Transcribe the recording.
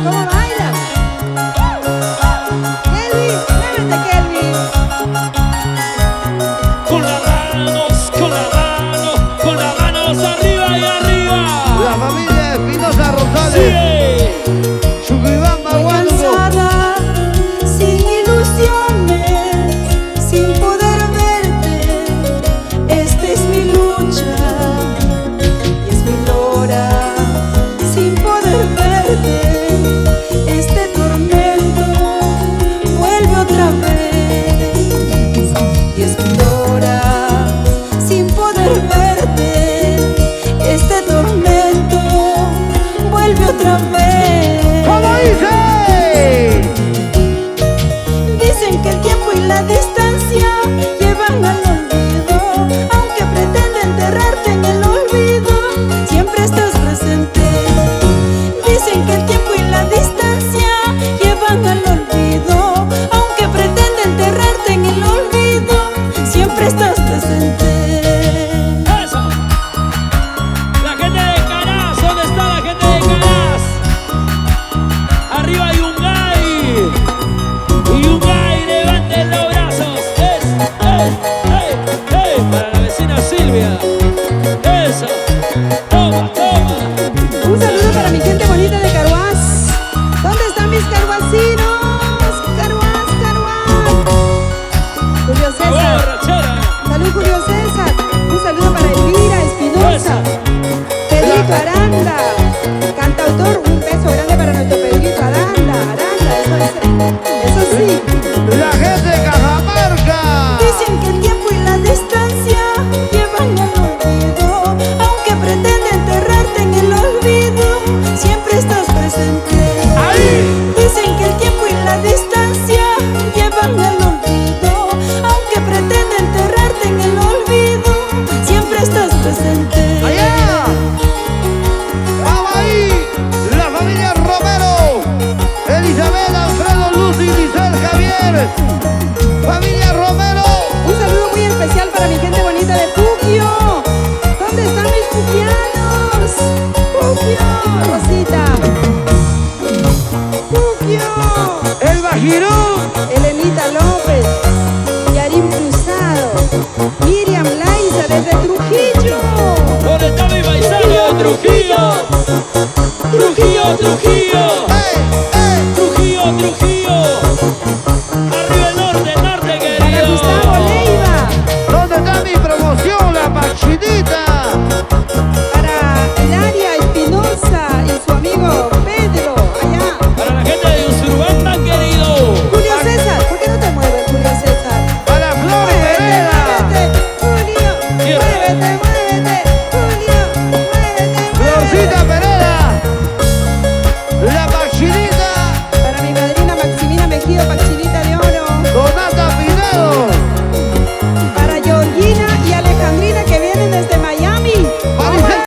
¿Cómo bailas? Kelvin, muévete, Kelvin. Con las manos, con las manos, con las manos arriba y arriba. La familia Espinosa Rosales. Sí. Chuquibamba, Estoy Huánuco. cansada, sin ilusiones, sin poder verte. Esta es mi lucha y es mi lora. Sin poder verte, este tormento vuelve otra vez. Y es mi lora. Sin poder verte, este tormento vuelve otra vez. ¿Cómo dice? Dicen que el tiempo y la distancia llevan al olvido. Aunque pretende enterrarte en el olvido, siempre estás presente. Dicen que el tiempo y la distancia llevan al olvido. Aunque pretende enterrarte en el olvido, siempre estás presente. Eso. La gente de Canas, ¿dónde está la gente de Canas? Arriba Yungay. Yungay, levanten los brazos. Para la vecina Silvia. Eso. Toma, toma. Un saludo para mi gente bonita de Caruás. ¿Dónde están mis caruasinos? Caruás, Caruás. Julio César. Borrachera. Salud, Julio César. Un saludo para Elvira Espinosa. Pedrito Aranda. Cantautor, un beso grande para nuestro Pedrito Aranda. Eso sí. La gente de Cajamarca. Dicen que el tiempo y la distancia llevan al olvido. Aunque pretende enterrarte en el olvido, siempre estás presente. Ahí. Dicen que el tiempo y la distancia llevan al olvido. Aunque pretende enterrarte en el olvido, siempre estás presente. Allá. Vamos ahí. La familia Romero. Elizabeth, Alfredo, Lucy, Giselle, Javier. Familia Romero. Un saludo muy especial para mi gente bonita de Puquio. ¿Dónde están mis puquianos? Puquio, Rosita. Puquio. El Bajirú. Elenita López. Yarim Cruzado. Miriam Laiza desde Trujillo. ¿Dónde está mi paisano de Trujillo? Trujillo, Trujillo. ¡Ey!